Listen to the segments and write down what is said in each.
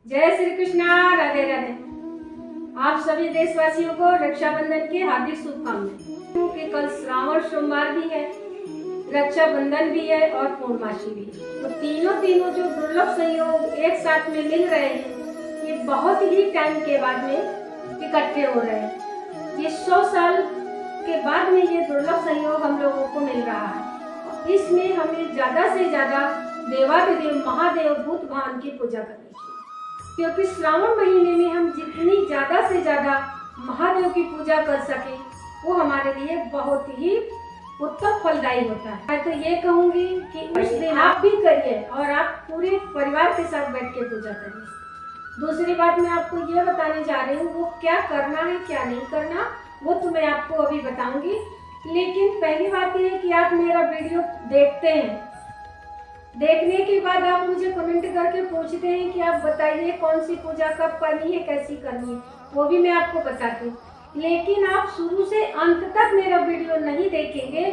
जय श्री कृष्णा। राधे राधे। आप सभी देशवासियों को रक्षाबंधन की हार्दिक शुभकामनाएं। कि कल श्रावण सोमवार भी है, रक्षाबंधन भी है और पूर्णमासी भी है। तो तीनों जो दुर्लभ संयोग एक साथ में मिल रहे हैं, ये बहुत ही टाइम के बाद में इकट्ठे हो रहे हैं। ये 100 साल के बाद में ये दुर्लभ संयोग हम लोगों को मिल रहा है। इसमें हमें ज्यादा से ज्यादा देवाधिदेव महादेव भूत भान की पूजा करनी चाहिए, क्योंकि श्रावण महीने में हम जितनी ज्यादा से ज्यादा महादेव की पूजा कर सके वो हमारे लिए बहुत ही उत्तम फलदायी होता है। मैं तो ये कहूंगी कि उस दिन आप भी करिए और आप पूरे परिवार के साथ बैठ के पूजा करिए। दूसरी बात मैं आपको ये बताने जा रही हूँ, वो क्या करना है क्या नहीं करना वो तो मैं आपको अभी बताऊंगी। लेकिन पहली बात ये है कि आप मेरा वीडियो देखते हैं, देखने के बाद आप मुझे कमेंट करके पूछते हैं कि आप बताइए कौन सी पूजा कब करनी है, कैसी करनी है, वो भी मैं आपको बताती हूँ। लेकिन आप शुरू से अंत तक मेरा वीडियो नहीं देखेंगे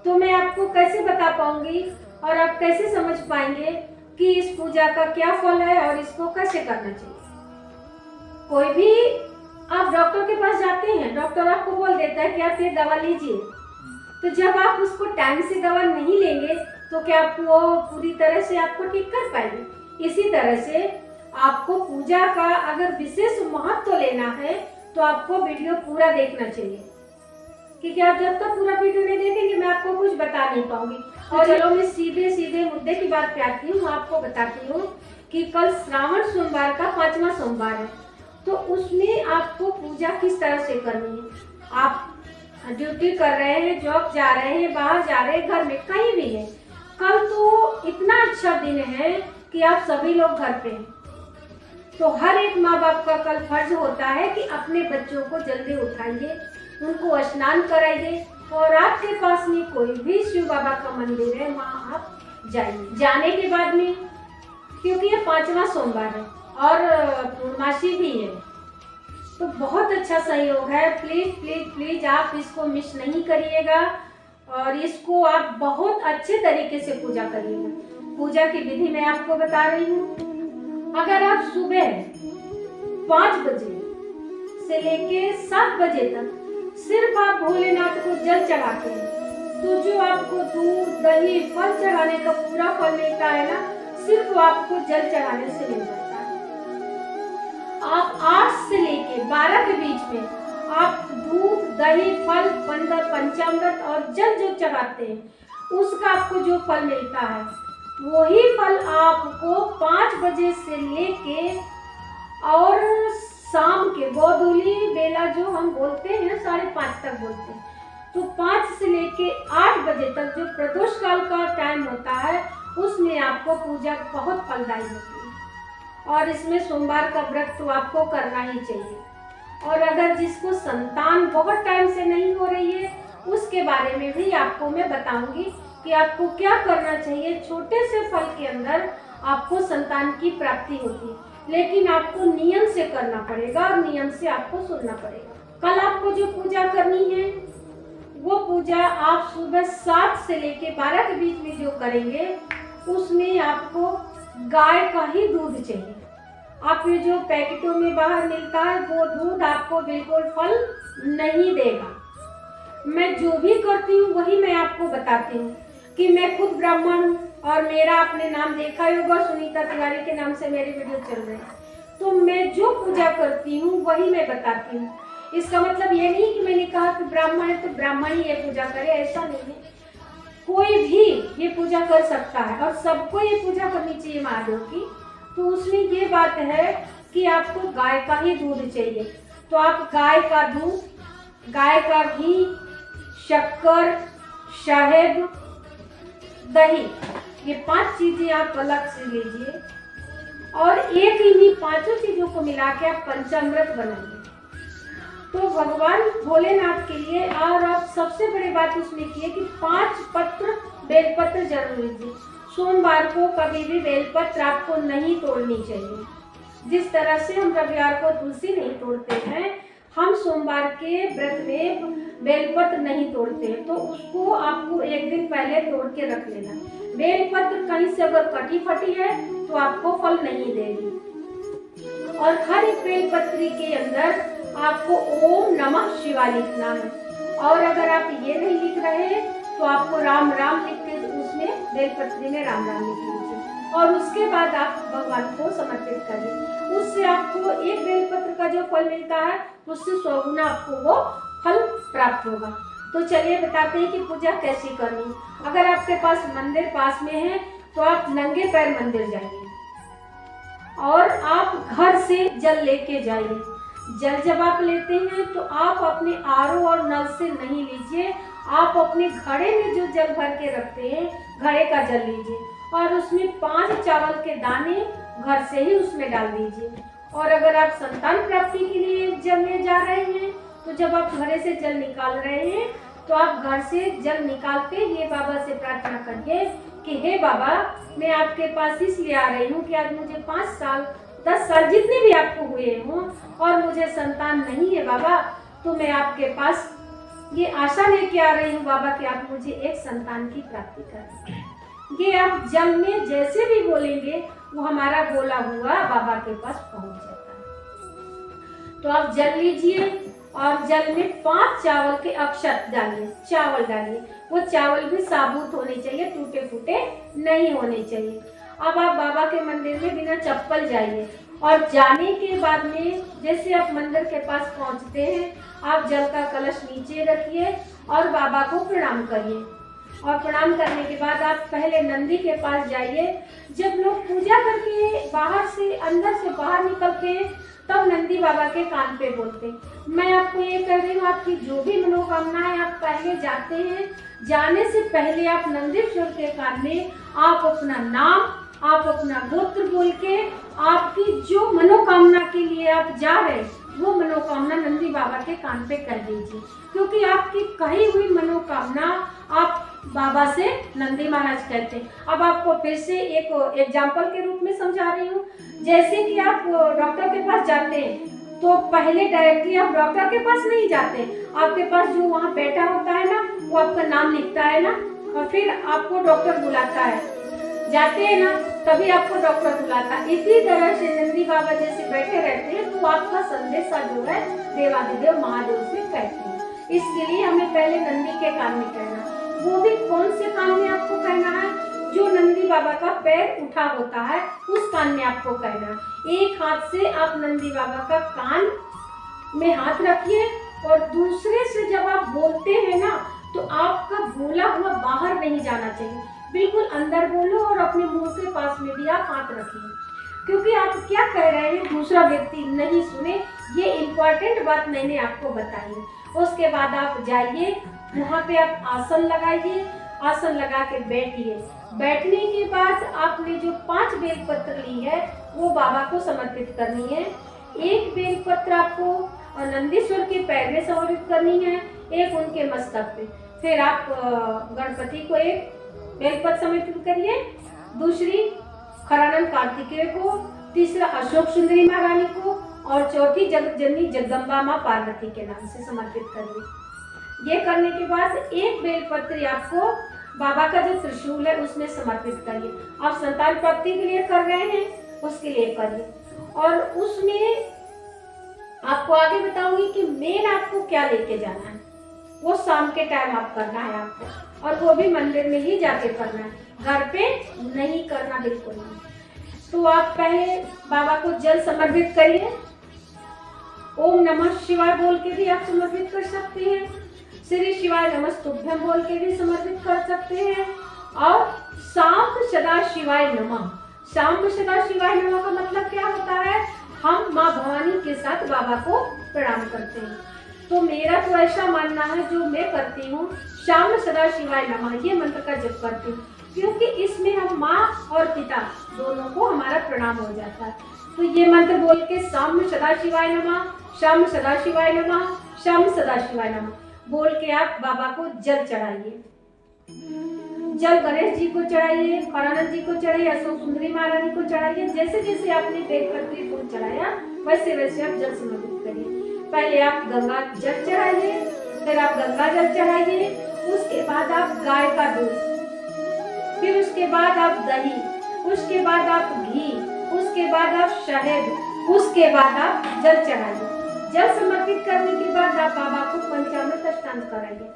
तो मैं आपको कैसे बता पाऊंगी और आप कैसे समझ पाएंगे कि इस पूजा का क्या फल है और इसको कैसे करना चाहिए। कोई भी आप डॉक्टर के पास जाते हैं, डॉक्टर आपको बोल देता है कि आप ये दवा लीजिए, तो जब आप उसको टाइम से दवा नहीं लेंगे तो क्या आप वो पूरी तरह से आपको ठीक कर पाएंगे। इसी तरह से आपको पूजा का अगर विशेष महत्व लेना है तो आपको वीडियो पूरा देखना चाहिए, क्योंकि आप जब तक पूरा वीडियो नहीं देखेंगे मैं आपको कुछ बता नहीं पाऊंगी। और चलो मैं सीधे मुद्दे की बात पे आती हूँ, आपको बताती हूँ कि कल श्रावण सोमवार का 5वां सोमवार है, तो उसमें आपको पूजा किस तरह से करनी है। आप ड्यूटी कर रहे हैं, जॉब जा रहे हैं, बाहर जा रहे हैं, घर में कहीं भी है, कल तो इतना अच्छा दिन है कि आप सभी लोग घर पे हैं। तो हर एक माँ बाप का कल फर्ज होता है कि अपने बच्चों को जल्दी उठाइए, उनको स्नान कराइए और आपके पास में कोई भी शिव बाबा का मंदिर है वहाँ आप जाइए। जाने के बाद में, क्योंकि ये 5वां सोमवार है और पूर्णमासी भी है, तो बहुत अच्छा सहयोग है। प्लीज प्लीज प्लीज आप इसको मिस नहीं करिएगा और इसको आप बहुत अच्छे तरीके से पूजा करिएगा। पूजा की विधि मैं आपको बता रही हूँ। अगर आप सुबह 5 बजे से लेके 7 बजे तक सिर्फ आप भोलेनाथ को जल चढ़ाते हैं तो जो आपको दूध दही फल चढ़ाने का पूरा फल मिलता है ना, सिर्फ आपको जल चढ़ाने से मिल जाता है। आप 8 से लेके 12 के बीच में आप दूध दही फल पंचामृत और जल जो चढ़ाते हैं उसका आपको जो फल मिलता है वही फल आपको 5 बजे से लेके और शाम के गोधूली बेला जो हम बोलते हैं 5:30 तक बोलते हैं, तो 5 से लेके 8 बजे तक जो प्रदोष काल का टाइम होता है उसमें आपको पूजा बहुत फलदायी होती है। और इसमें सोमवार का व्रत तो आपको करना ही चाहिए। और अगर जिसको संतान बहुत टाइम से नहीं हो रही है उसके बारे में भी आपको मैं बताऊंगी कि आपको क्या करना चाहिए। छोटे से फल के अंदर आपको संतान की प्राप्ति होती है, लेकिन आपको नियम से करना पड़ेगा और नियम से आपको सुनना पड़ेगा। कल आपको जो पूजा करनी है वो पूजा आप सुबह 7 से लेके 12 के बीच में जो करेंगे उसमें आपको गाय का ही दूध चाहिए। आप ये जो पैकेटों में बाहर मिलता है वो दूध आपको बिल्कुल फल नहीं देगा। मैं जो भी करती हूँ वही मैं आपको बताती हूँ कि मैं खुद ब्राह्मण हूँ और मेरा आपने नाम देखा ही होगा, सुनीता तिवारी के नाम से मेरी वीडियो चल रही है, तो मैं जो पूजा करती हूँ वही मैं बताती हूँ। इसका मतलब ये नहीं कि मैंने कहा कि ब्राह्मण है तो ब्राह्मण ही ये पूजा करे, ऐसा नहीं है। कोई भी ये पूजा कर सकता है और सबको ये पूजा करनी चाहिए महादेव की। तो उसमें ये बात है कि आपको गाय का ही दूध चाहिए, तो आप गाय का दूध, गाय का घी, शक्कर, शहद, दही, ये 5 चीजें आप अलग से लीजिए और एक इन्हीं 5 चीजों को मिला के आप पंचामृत बनाइए। तो भगवान भोलेनाथ के लिए, और आप सबसे बड़ी बात उसमें की है कि 5 पत्र बेलपत्र जरूर लीजिए। सोमवार को कभी भी बेलपत्र आपको नहीं तोड़नी चाहिए। जिस तरह से हम रविवार को तुलसी नहीं तोड़ते हैं, हम सोमवार के व्रत में बेलपत्र नहीं तोड़ते हैं, तो उसको आपको एक दिन पहले तोड़ के रख लेना। बेलपत्र कहीं से अगर कटी फटी है तो आपको फल नहीं देगी। और हर एक बेलपत्री के अंदर आपको ओम नमः शिवाय लिखना है। और अगर आप ये नहीं लिख रहे हैं तो आपको राम राम लिख के उसमें बेलपत्री में राम राम लिख लीजिए और उसके बाद आप भगवान को समर्पित करिए। उससे आपको एक बेलपत्र का जो फल मिलता है उससे 100 गुना आपको वो फल प्राप्त होगा। तो चलिए बताते हैं कि पूजा कैसी करनी। अगर आपके पास मंदिर पास में है तो आप नंगे पैर मंदिर जाइए और आप घर से जल लेके जाइए। जल जब आप लेते हैं तो आप अपने आरओ और नल से नहीं लीजिए, आप अपने घड़े में जो जल भर के रखते हैं घड़े का जल लीजिए और उसमें 5 चावल के दाने घर से ही उसमें डाल दीजिए। और अगर आप संतान प्राप्ति के लिए जल ले जा रहे हैं तो जब आप घड़े से जल निकाल रहे हैं तो आप घर से जल निकालते ये बाबा से प्रार्थना करिए कि हे बाबा, मैं आपके पास इसलिए आ रही हूँ कि आज मुझे 5 साल 10 साल जितने भी आपको हुए हों और मुझे संतान नहीं है बाबा, तो मैं आपके पास ये आशा लेके आ रही हूँ बाबा कि आप मुझे एक संतान की प्राप्ति करें। ये आप जल में जैसे भी बोलेंगे वो हमारा बोला हुआ बाबा के पास पहुँच जाता है। तो आप जल लीजिए और जल में 5 चावल के अक्षत डालिए, चावल डालिए। वो चावल भी साबुत होने चाहिए, टूटे फूटे नहीं होने चाहिए। अब आप बाबा के मंदिर में बिना चप्पल जाइए और जाने के बाद में जैसे आप मंदिर के पास पहुंचते हैं आप जल का कलश नीचे रखिए और बाबा को प्रणाम करिए। और प्रणाम करने के बाद आप पहले नंदी के पास जाइए। जब लोग पूजा करके बाहर से अंदर से बाहर निकलते हैं तब नंदी बाबा के कान पे बोलते हैं। मैं आपको ये कह रही हूँ, आपकी जो भी मनोकामना है आप पहले जाते हैं, जाने से पहले आप नंदीश्वर के कान में आप अपना नाम, आप अपना गोत्र बोल के आपकी जो मनोकामना के लिए आप जा रहे हैं वो मनोकामना नंदी बाबा के कान पे कह दीजिए, क्योंकि आपकी कही हुई मनोकामना आप बाबा से नंदी महाराज कहते हैं। अब आपको फिर से एक एग्जाम्पल के रूप में समझा रही हूँ। जैसे कि आप डॉक्टर के पास जाते हैं तो पहले डायरेक्टली आप डॉक्टर के पास नहीं जाते, आपके पास जो वहाँ बैठा होता है ना वो आपका नाम लिखता है ना और फिर आपको डॉक्टर बुलाता है, जाते हैं ना तभी आपको डॉक्टर बुलाता है। इसी तरह से नंदी बाबा जैसे बैठे रहते हैं तो आपका संदेशा जो है देवाधिदेव महादेव से कहते हैं। इसके लिए हमें पहले नंदी के कान में कहना, वो भी कौन से कान में आपको कहना है, जो नंदी बाबा का पैर उठा होता है उस कान में आपको कहना है। एक हाथ से आप नंदी बाबा का कान में हाथ रखिए और दूसरे से जब आप बोलते हैं ना तो आपका बोला हुआ बाहर नहीं जाना चाहिए, बिल्कुल अंदर बोलो और अपने मुंह के पास में भी आप हाथ रखिए, क्योंकि आप क्या कह रहे हैं दूसरा व्यक्ति नहीं सुने। ये इम्पोर्टेंट बात मैंने आपको बताई है। उसके बाद आप जाइए, वहाँ पे आप आसन लगाइए, आसन लगा के बैठिए। बैठने के बाद आपने जो 5 बेलपत्र ली है वो बाबा को समर्पित करनी है। एक बेलपत्र आपको नंदीश्वर के पैर में समर्पित करनी है, एक उनके मस्तक पे। फिर आप गणपति को एक बेलपत्र समर्पित करिए, दूसरी खरानंद कार्तिकेय को, तीसरा अशोक सुंदरी महारानी को और चौथी जगत जननी जगदम्बा माँ पार्वती के नाम से समर्पित करिए। ये करने के बाद एक बेलपत्र आपको बाबा का जो त्रिशूल है उसमें समर्पित करिए। आप संतान प्राप्ति के लिए कर रहे हैं उसके लिए करिए। और उसमें आपको आगे बताऊंगी कि मेन आपको क्या लेके जाना है, वो शाम के टाइम आप करना है आपको, और वो भी मंदिर में ही जाके करना है, घर पे नहीं करना बिल्कुल नहीं। तो आप पहले बाबा को जल समर्पित करिए, ओम नमः शिवाय बोल के भी आप समर्पित कर सकते हैं, श्री शिवाय नमस्तुभ्यम बोल के भी समर्पित कर सकते हैं, और शाम सदा शिवाय नमः। शाम सदा शिवाय नमः का मतलब क्या होता है, हम माँ भवानी के साथ बाबा को प्रणाम करते हैं। तो मेरा तो ऐसा मानना है, जो मैं करती हूँ शाम सदा शिवाय नमः ये मंत्र का जप करती हूँ, क्योंकि इसमें हम माँ और पिता दोनों को हमारा प्रणाम हो जाता है। तो ये मंत्र बोल के शाम सदा शिवाय नमः, शाम सदा शिवाय नमः, शाम सदा शिवाय नमः बोल के आप बाबा को जल चढ़ाइए। जल गणेश जी को चढ़ाइए, खरानंद जी को चढ़ाइए, अशोक सुंदरी महारानी को चढ़ाइए। जैसे जैसे आपने बेलपत्री फूल चढ़ाया वैसे वैसे आप जल समर्पित करिए। पहले आप गंगा जल चढ़ाइए, फिर आप गंगा जल चढ़ाइए, उसके बाद आप गाय का दूध, फिर उसके बाद आप दही, उसके बाद आप घी, उसके बाद आप शहद, उसके बाद आप जल चढ़ाइए। जल समर्पित करने के बाद आप बाबा को पंचामृत स्नान कराइए।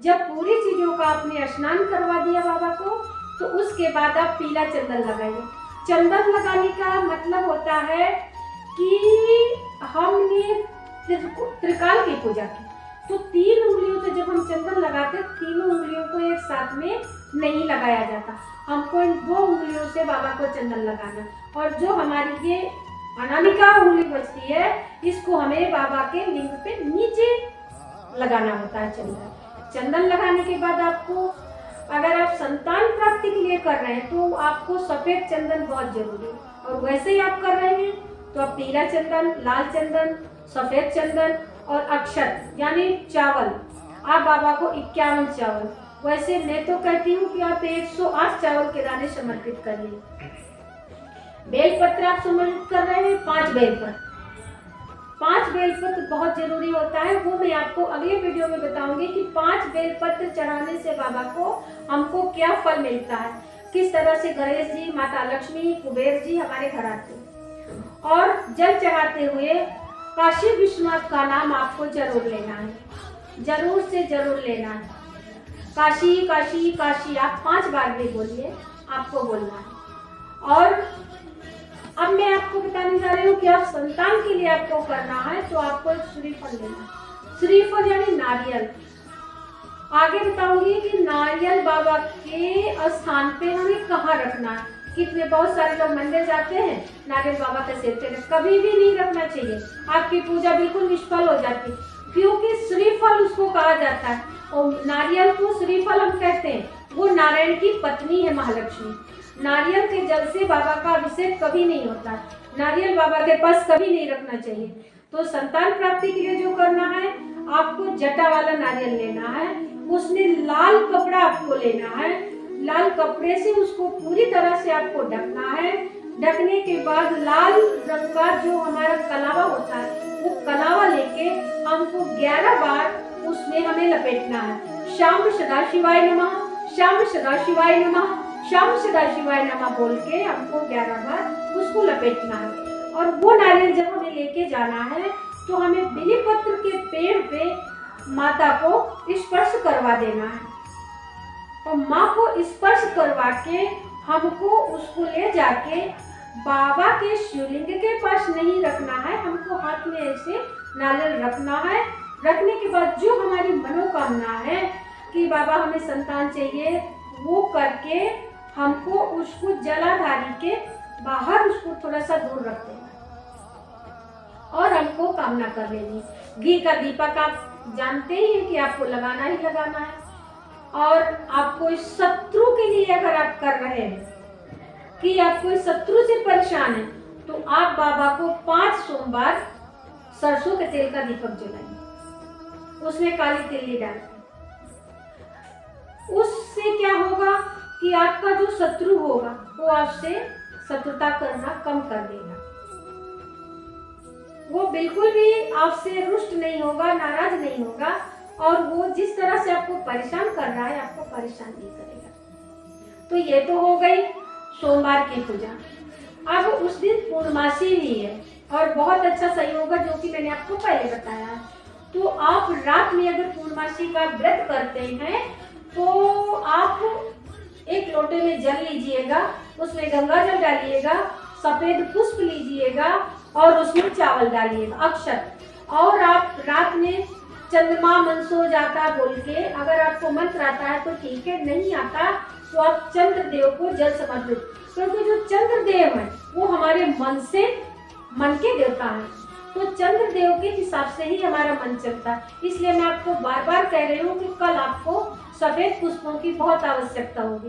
जब पूरी चीजों का आपने स्नान करवा दिया बाबा को, तो उसके बाद आप पीला चंदन लगाइए। चंदन लगाने का मतलब होता है कि हमने त्रिकाल की पूजा की, तो 3 उंगलियों से जब हम चंदन लगाते, तीनों उंगलियों को एक साथ में नहीं लगाया जाता। हमको इन 2 उंगलियों से बाबा को चंदन लगाना, और जो हमारी ये अनामिका उंगली बचती है, इसको हमें बाबा के लिंग पे नीचे लगाना होता है चंदन। चंदन लगाने के बाद आपको, अगर आप संतान प्राप्ति के लिए कर रहे हैं तो आपको सफेद चंदन बहुत जरूरी है, और वैसे ही आप कर रहे हैं तो आप पीला चंदन, लाल चंदन, सफेद चंदन और अक्षत यानी चावल, आप बाबा को 51 चावल, वैसे मैं तो कहती हूँ कि आप 108 चावल के दाने समर्पित करिए। बेलपत्र आप समर्पित कर रहे हैं, 5 बेलपत्र। 5 बेलपत्र बहुत जरूरी होता है, वो मैं आपको अगले वीडियो में बताऊंगी कि 5 बेलपत्र चढ़ाने से बाबा को हमको क्या फल मिलता है, किस तरह से गणेश जी, माता लक्ष्मी, कुबेर जी हमारे घर आते हैं। और जल चढ़ाते हुए काशी विश्वनाथ का नाम आपको जरूर लेना है, जरूर से जरूर लेना है। काशी काशी काशी आप 5 बार भी बोलिए, आपको बोलना है। और अब मैं आपको बताने जा रही हूँ कि आप संतान के लिए आपको करना है तो आपको श्रीफल लेना है। श्रीफल यानी नारियल। आगे बताऊंगी कि नारियल बाबा के स्थान पे हमें कहाँ रखना है। कितने बहुत सारे लोग मंदिर जाते हैं, नारियल बाबा के सिर पे कभी भी नहीं रखना चाहिए, आपकी पूजा बिल्कुल निष्फल हो जाती है, क्योंकि श्रीफल उसको कहा जाता है। और नारियल को श्रीफल हम कहते हैं, वो नारायण की पत्नी है महालक्ष्मी। नारियल के जल से बाबा का अभिषेक कभी नहीं होता, नारियल बाबा के पास कभी नहीं रखना चाहिए। तो संतान प्राप्ति के लिए जो करना है, आपको जटा वाला नारियल लेना है, उसमें लाल कपड़ा आपको लेना है, लाल कपड़े से उसको पूरी तरह से आपको ढकना है। ढकने के बाद लाल रंग का जो हमारा कलावा होता है, वो कलावा लेके हमको 11 बार उसमें हमें लपेटना है। श्याम सदाशिवाय नमः, श्याम सदाशिवाय नमः, श्याम सदाशिवाय नमः बोल के हमको 11 बार उसको लपेटना है। और वो नारियल जब हमें लेके जाना है तो हमें बिलीपत्र के पेड़ पे माता को स्पर्श करवा देना है, और माँ को स्पर्श करवा के हमको उसको ले जाके बाबा के शिवलिंग के पास नहीं रखना है, हमको हाथ में ऐसे नारियल रखना है। रखने के बाद जो हमारी मनोकामना है कि बाबा हमें संतान चाहिए, वो करके हमको उसको जलाधारी के बाहर उसको थोड़ा सा दूर रख देना और हमको कामना कर लेनी। घी का दीपक आप जानते ही हैं कि आपको लगाना ही लगाना है। और आप कोई शत्रु के लिए अगर आप कर रहे हैं कि आप कोई शत्रु से परेशान है, तो आप बाबा को 5 सोमवार सरसों के तेल का दीपक जलाइए, उसमें काली तिल्ली डालें। उससे क्या होगा कि आपका जो शत्रु होगा वो आपसे शत्रुता करना कम कर देगा, वो बिल्कुल भी आपसे रुष्ट नहीं होगा, नाराज नहीं होगा, और वो जिस तरह से आपको परेशान कर रहा है आपको परेशान नहीं करेगा। तो ये तो हो गई सोमवार की पूजा। अब उस दिन पूर्णमासी भी है और बहुत अच्छा सहयोग है, जो कि मैंने आपको पहले बताया है। तो आप रात में अगर पूर्णमासी का व्रत करते हैं तो आप एक लोटे में जल लीजिएगा, उसमें गंगा जल डालिएगा, सफेद पुष्प लीजिएगा और उसमें चावल डालिएगा, अक्षत। और आप रात में चंद्रमा मनसो जाता बोल के, अगर आपको मंत्र आता है तो ठीक है, नहीं आता तो आप चंद्रदेव को जल समर्पित, क्योंकि जो चंद्रदेव है वो हमारे मन के देवता है, तो चंद्रदेव के हिसाब से ही हमारा मन चलता है। इसलिए मैं आपको बार बार कह रही हूँ कि कल आपको सफेद पुष्पों की बहुत आवश्यकता होगी।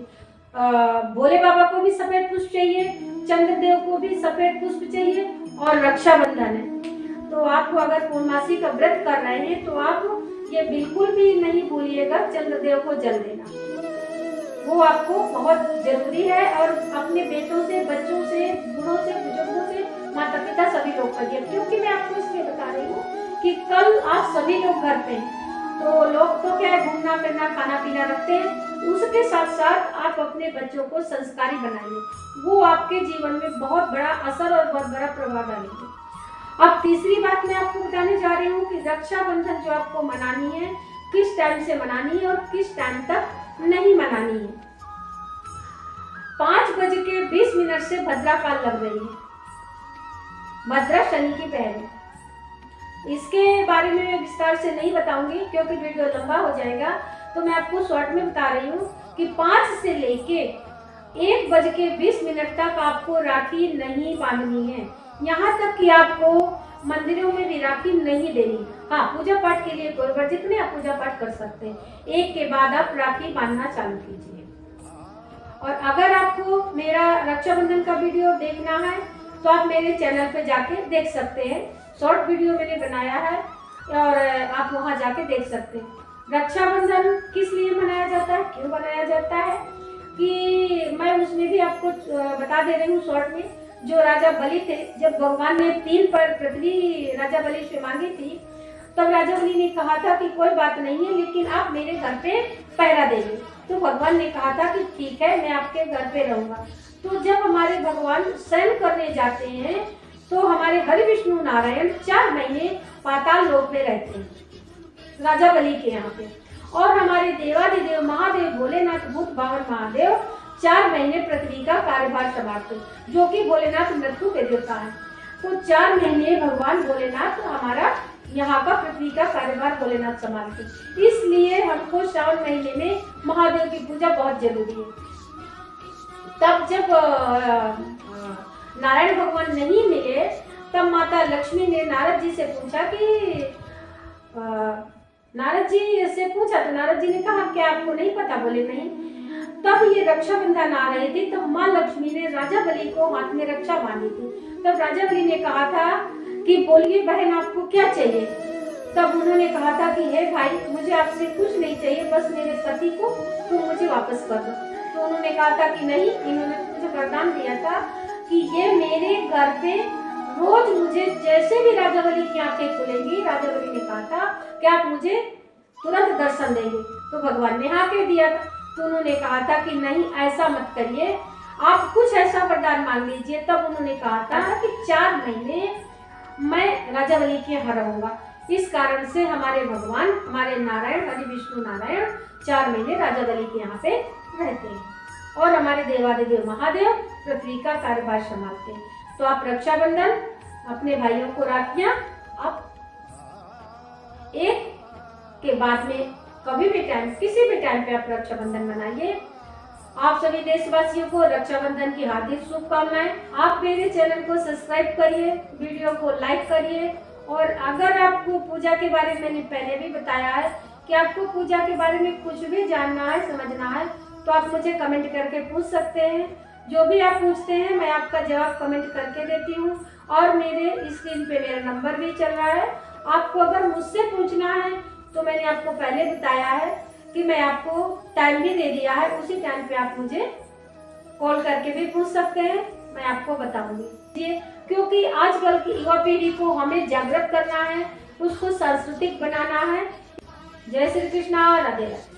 भोले बाबा को भी सफेद पुष्प चाहिए, चंद्रदेव को भी सफेद पुष्प चाहिए, और रक्षाबंधन है तो आपको अगर पूर्णमासी का व्रत कर रहे हैं तो आप ये बिल्कुल भी नहीं भूलिएगा चंद्रदेव को जल देना, वो आपको बहुत जरूरी है। और अपने बेटों से, बच्चों से, बूढ़ों से, बुजुर्गों से, माता पिता सभी लोग करिए, क्योंकि मैं आपको इसलिए बता रही हूँ कि कल आप सभी लोग घर पे हैं, तो लोग तो क्या है घूमना फिरना खाना पीना रखते हैं, उसके साथ साथ आप अपने बच्चों को संस्कारी बनाइए, वो आपके जीवन में बहुत बड़ा असर और बहुत बड़ा प्रभाव डालेंगे। अब तीसरी बात मैं आपको बताने जा रही हूँ कि रक्षाबंधन जो आपको मनानी है, किस टाइम से मनानी है और किस टाइम तक नहीं मनानी है। 5:20 से भद्रा काल लग रही है, भद्रा शनि की पहल है। इसके बारे में मैं विस्तार से नहीं बताऊंगी क्योंकि वीडियो लंबा हो जाएगा, तो मैं आपको शॉर्ट में बता रही हूँ कि 5 से लेके 1:20 तक आपको राखी नहीं बांधनी है। यहाँ तक कि आपको मंदिरों में भी राखी नहीं देनी। हाँ, पूजा पाठ के लिए कोई वर्जित नहीं, आप पूजा पाठ कर सकते हैं। 1 के बाद आप राखी बांधना चालू कीजिए। और अगर आपको मेरा रक्षाबंधन का वीडियो देखना है तो आप मेरे चैनल पे जाके देख सकते हैं। शॉर्ट वीडियो मैंने बनाया है और आप वहां जाके देख सकते हैं। रक्षाबंधन किस लिए मनाया जाता है, क्यों मनाया जाता है, कि मैं उसमें भी आपको बता दे रही हूँ शॉर्ट में। जो राजा बलि थे, जब भगवान ने 3 पर पृथ्वी राजा बलि से मांगी थी, तब राजा बलि ने कहा था कि कोई बात नहीं है, लेकिन आप मेरे घर पे पहरा देंगे। तो भगवान ने कहा था कि ठीक है, मैं आपके घर पे रहूंगा। तो जब हमारे भगवान शयन करने जाते हैं तो हमारे हरि विष्णु नारायण 4 महीने पाताल लोक में रहते हैं राजा बलि के यहाँ पे। और हमारे देवादिदेव महादेव भोलेनाथ भूत भावन महादेव 4 महीने पृथ्वी का कार्यभार संभालते, जो कि भोलेनाथ मृत्यु के देवता है। तो 4 महीने भगवान भोलेनाथ हमारा यहाँ का पृथ्वी का कार्यभार भोलेनाथ संभालते। इसलिए हमको श्रावण महीने में महादेव की पूजा बहुत जरूरी है। तब जब नारायण भगवान नहीं मिले, तब माता लक्ष्मी ने नारद जी से पूछा कि नारद जी ने कहा क्या आपको नहीं पता? बोले नहीं। तब ये रक्षाबंधन आ रही थी, तब माँ लक्ष्मी ने राजा बलि को हाथ में रक्षा बांधी थी। तब राजा बलि ने कहा था कि बोलिए बहन, आपको क्या चाहिए? तब उन्होंने कहा था कि हे भाई, मुझे आपसे कुछ नहीं चाहिए, बस मेरे पति को तुम मुझे वापस कर दो। तो उन्होंने कहा था कि नहीं, इन्होंने मुझे वरदान दिया था कि ये मेरे घर पे रोज मुझे जैसे भी राजा बलि की आंखें खुलेंगी, राजा बलि ने कहा था कि आप मुझे तुरंत दर्शन देंगे। तो भगवान ने हाँ कह दिया था। तो उन्होंने कहा था कि नहीं, ऐसा मत करिए, आप कुछ ऐसा वरदान मांग लीजिए। तब उन्होंने कहा था कि 4 महीने मैं राजा बलि के यहाँ रहूंगा। इस कारण से हमारे भगवान, हमारे नारायण, हरि विष्णु नारायण 4 महीने राजा बलि के यहाँ पे रहते हैं। और हमारे देवादिदेव महादेव पृथ्वी का कार्यभार संभालते हैं। तो आप रक्षाबंधन अपने भाइयों को राखियां आप 1 के बाद में कभी भी टाइम, किसी भी टाइम पे आप रक्षाबंधन मनाइए। आप सभी देशवासियों को रक्षाबंधन की हार्दिक शुभकामनाएं। आप मेरे चैनल को सब्सक्राइब करिए, वीडियो को लाइक करिए। और अगर आपको पूजा के बारे में, मैंने पहले भी बताया है कि आपको पूजा के बारे में कुछ भी जानना है, समझना है, तो आप मुझे कमेंट करके पूछ सकते हैं। जो भी आप पूछते हैं मैं आपका जवाब कमेंट करके देती हूँ। और मेरे स्क्रीन पे मेरा नंबर भी चल रहा है। आपको अगर मुझसे पूछना है तो मैंने आपको पहले बताया है कि मैं आपको टाइम भी दे दिया है, उसी टाइम पे आप मुझे कॉल करके भी पूछ सकते हैं, मैं आपको बताऊंगी। क्योंकि आजकल की युवा पीढ़ी को हमें जागृत करना है, उसको सांस्कृतिक बनाना है। जय श्री कृष्णा, राधे राधे।